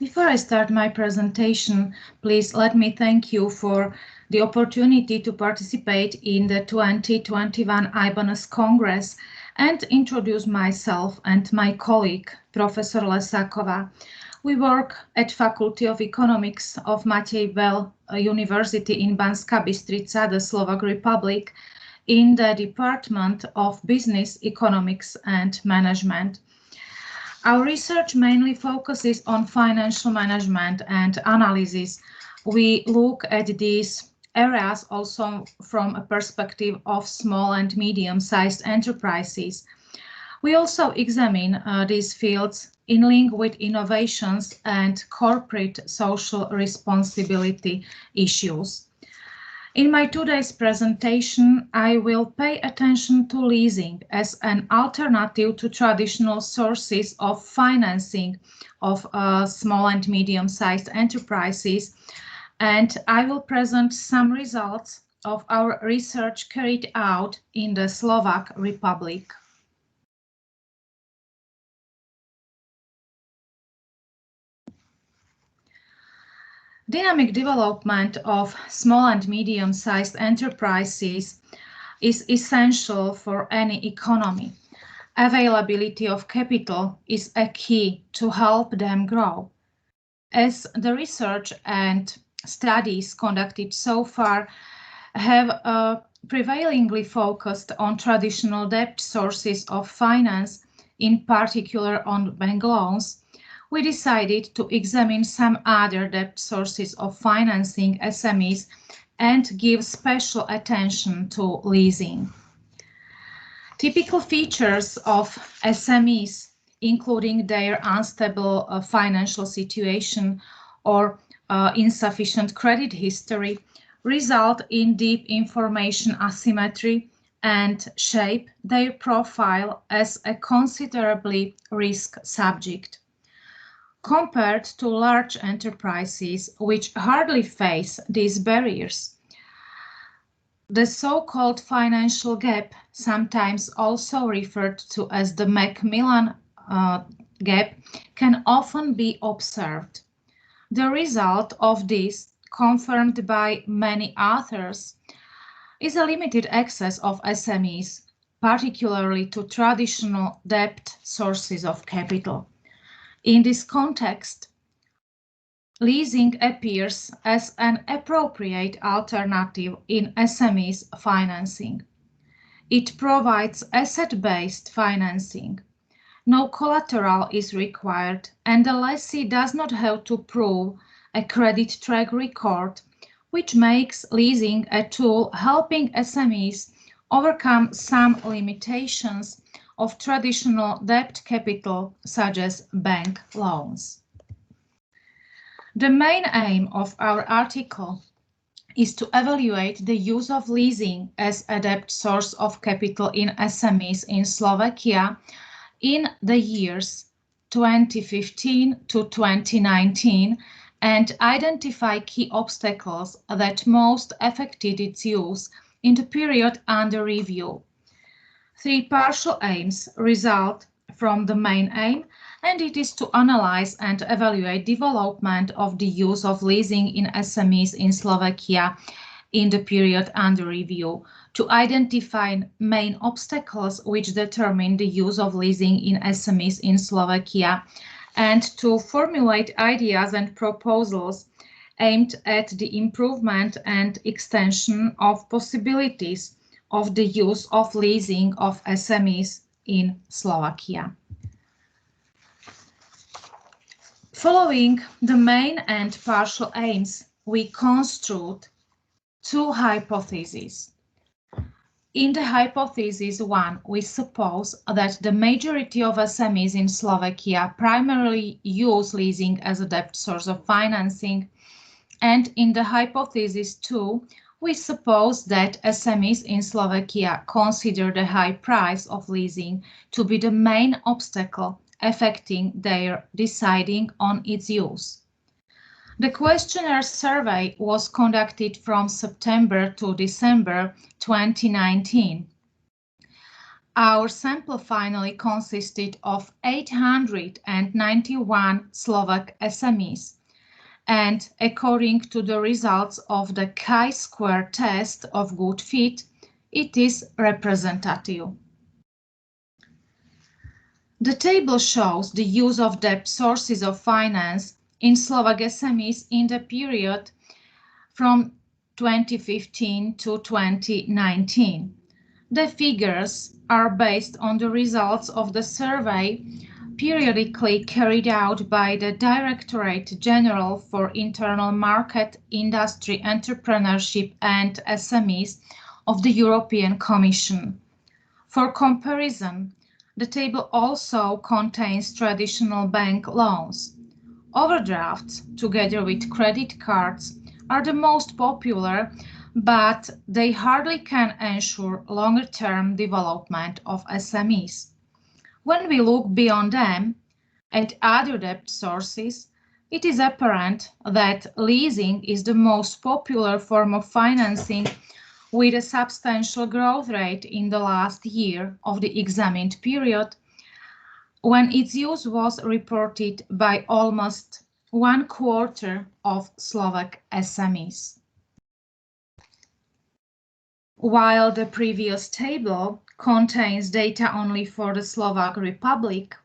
Before I start my presentation, please let me thank you for the opportunity to participate in the 2021 IBANES Congress and introduce myself and my colleague, Professor LESÁKOVÁ. We work at Faculty of Economics of Matej Bell University in Banská Bystrica, the Slovak Republic, in the Department of Business, Economics and Management. Our research mainly focuses on financial management and analysis. We look at these areas also from a perspective of small and medium-sized enterprises. We also examine these fields in link with innovations and corporate social responsibility issues. In my today's presentation, I will pay attention to leasing as an alternative to traditional sources of financing of small and medium-sized enterprises, and I will present some results of our research carried out in the Slovak Republic. Dynamic development of small and medium-sized enterprises is essential for any economy. Availability of capital is a key to help them grow. As the research and studies conducted so far have prevailingly focused on traditional debt sources of finance, in particular on bank loans, we decided to examine some other debt sources of financing SMEs and give special attention to leasing. Typical features of SMEs, including their unstable financial situation or insufficient credit history, result in deep information asymmetry and shape their profile as a considerably risk subject. Compared to large enterprises, which hardly face these barriers, the so-called financial gap, sometimes also referred to as the Macmillan gap, can often be observed. The result of this, confirmed by many authors, is a limited access of SMEs, particularly to traditional debt sources of capital. In this context, leasing appears as an appropriate alternative in SMEs financing. It provides asset-based financing. No collateral is required, and the lessee does not have to prove a credit track record, which makes leasing a tool helping SMEs overcome some limitations of traditional debt capital, such as bank loans. The main aim of our article is to evaluate the use of leasing as a debt source of capital in SMEs in Slovakia in the years 2015 to 2019 and identify key obstacles that most affected its use in the period under review. Three partial aims result from the main aim, and it is to analyze and evaluate development of the use of leasing in SMEs in Slovakia in the period under review, to identify main obstacles which determine the use of leasing in SMEs in Slovakia, and to formulate ideas and proposals aimed at the improvement and extension of possibilities of the use of leasing of SMEs in Slovakia. Following the main and partial aims, we construed two hypotheses. In the hypothesis 1, we suppose that the majority of SMEs in Slovakia primarily use leasing as a debt source of financing, and in the hypothesis 2, we suppose that SMEs in Slovakia consider the high price of leasing to be the main obstacle affecting their deciding on its use. The questionnaire survey was conducted from September to December 2019. Our sample finally consisted of 891 Slovak SMEs, and according to the results of the chi-square test of good fit, it is representative. The table shows the use of debt sources of finance in Slovak SMEs in the period from 2015 to 2019. The figures are based on the results of the survey periodically carried out by the Directorate General for Internal Market, Industry, Entrepreneurship and SMEs of the European Commission. For comparison, the table also contains traditional bank loans. Overdrafts, together with credit cards, are the most popular, but they hardly can ensure longer-term development of SMEs. When we look beyond them, at other debt sources, it is apparent that leasing is the most popular form of financing, with a substantial growth rate in the last year of the examined period, when its use was reported by almost 1/4 of Slovak SMEs. While the previous table contains data only for the Slovak Republic,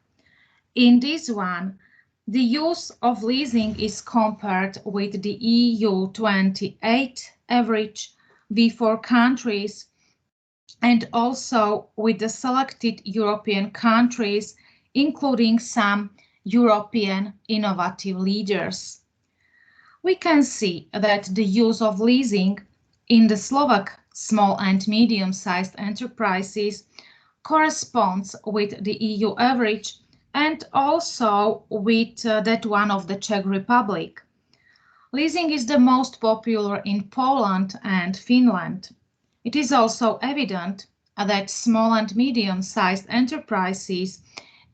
in this one, the use of leasing is compared with the EU 28 average V4 countries and also with the selected European countries, including some European innovative leaders. We can see that the use of leasing in the Slovak small and medium-sized enterprises corresponds with the EU average and also with that one of the Czech Republic. Leasing is the most popular in Poland and Finland. It is also evident that small and medium-sized enterprises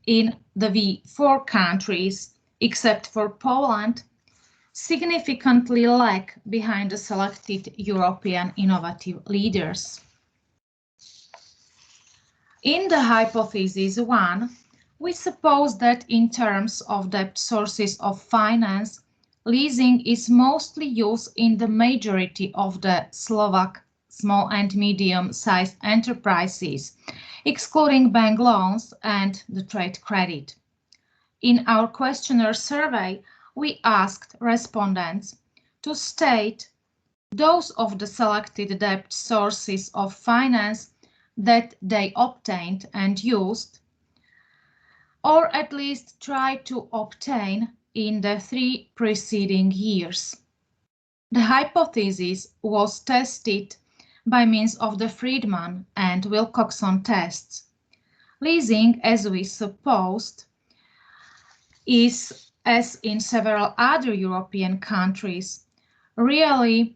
in the V4 countries, except for Poland, significantly lag behind the selected European innovative leaders. In the hypothesis 1, we suppose that in terms of debt sources of finance, leasing is mostly used in the majority of the Slovak small and medium-sized enterprises, excluding bank loans and the trade credit. In our questionnaire survey, we asked respondents to state those of the selected debt sources of finance that they obtained and used, or at least tried to obtain in the 3 preceding years. The hypothesis was tested by means of the Friedman and Wilcoxon tests. Leasing, as we supposed, is, as in several other European countries, really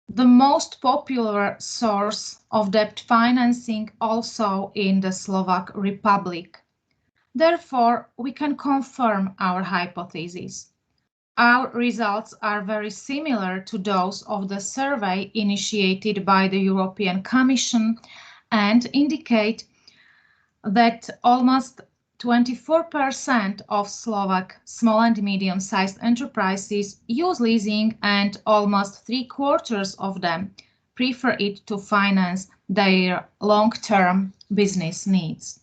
the most popular source of debt financing also in the Slovak Republic. Therefore, we can confirm our hypothesis. Our results are very similar to those of the survey initiated by the European Commission and indicate that almost 24% of Slovak small and medium-sized enterprises use leasing and almost 3/4 of them prefer it to finance their long-term business needs.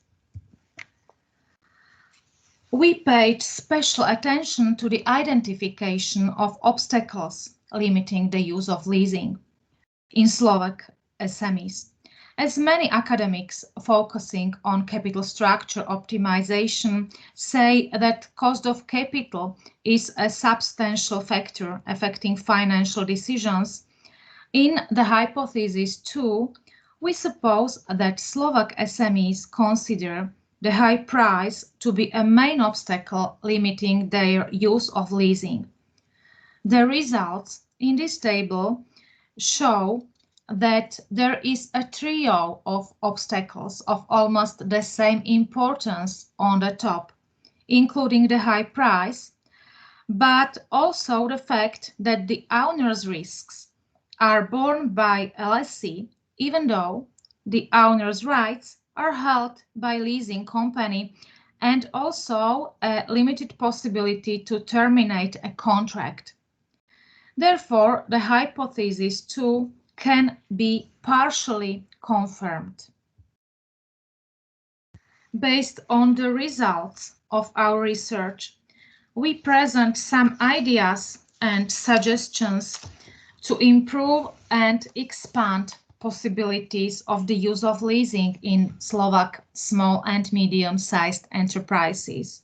We paid special attention to the identification of obstacles limiting the use of leasing in Slovak SMEs. As many academics focusing on capital structure optimization say that cost of capital is a substantial factor affecting financial decisions, in the hypothesis 2, we suppose that Slovak SMEs consider the high price to be a main obstacle limiting their use of leasing. The results in this table show that there is a trio of obstacles of almost the same importance on the top, including the high price, but also the fact that the owner's risks are borne by LSE, even though the owner's rights are held by leasing company and also a limited possibility to terminate a contract. Therefore, the hypothesis too can be partially confirmed. Based on the results of our research, we present some ideas and suggestions to improve and expand possibilities of the use of leasing in Slovak small and medium-sized enterprises.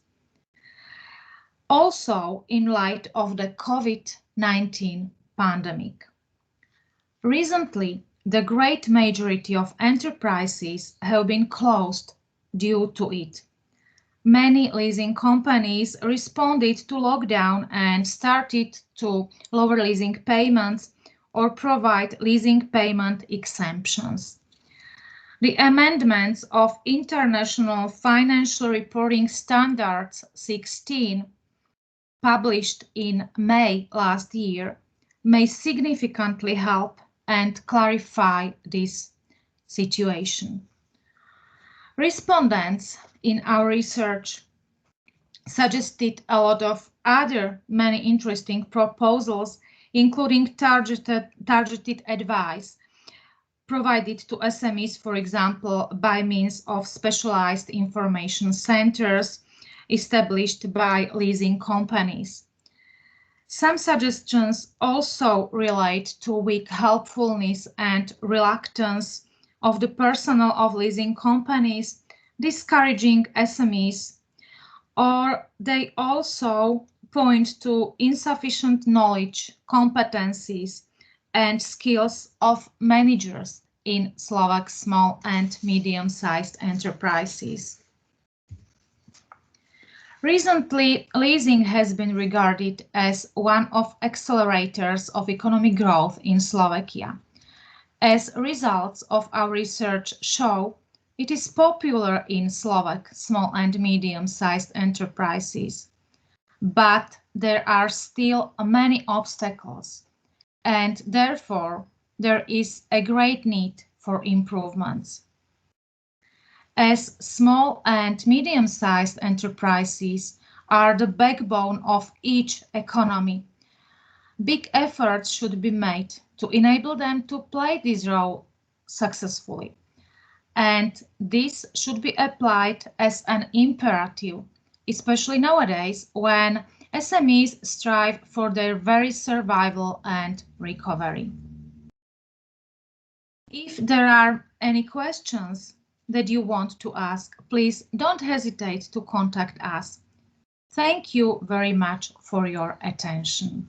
Also, in light of the COVID-19 pandemic. Recently, the great majority of enterprises have been closed due to it. Many leasing companies responded to lockdown and started to lower leasing payments or provide leasing payment exemptions. The amendments of International Financial Reporting Standards 16, published in May last year, may significantly help and clarify this situation. Respondents in our research suggested a lot of many interesting proposals, including targeted advice provided to SMEs, for example, by means of specialized information centers established by leasing companies. Some suggestions also relate to weak helpfulness and reluctance of the personnel of leasing companies, discouraging SMEs, or they also point to insufficient knowledge, competencies, and skills of managers in Slovak small and medium-sized enterprises. Recently, leasing has been regarded as one of accelerators of economic growth in Slovakia. As results of our research show, it is popular in Slovak small and medium-sized enterprises. But there are still many obstacles, and therefore there is a great need for improvements. As small and medium-sized enterprises are the backbone of each economy, big efforts should be made to enable them to play this role successfully. And this should be applied as an imperative, especially nowadays when SMEs strive for their very survival and recovery. If there are any questions that you want to ask, please don't hesitate to contact us. Thank you very much for your attention.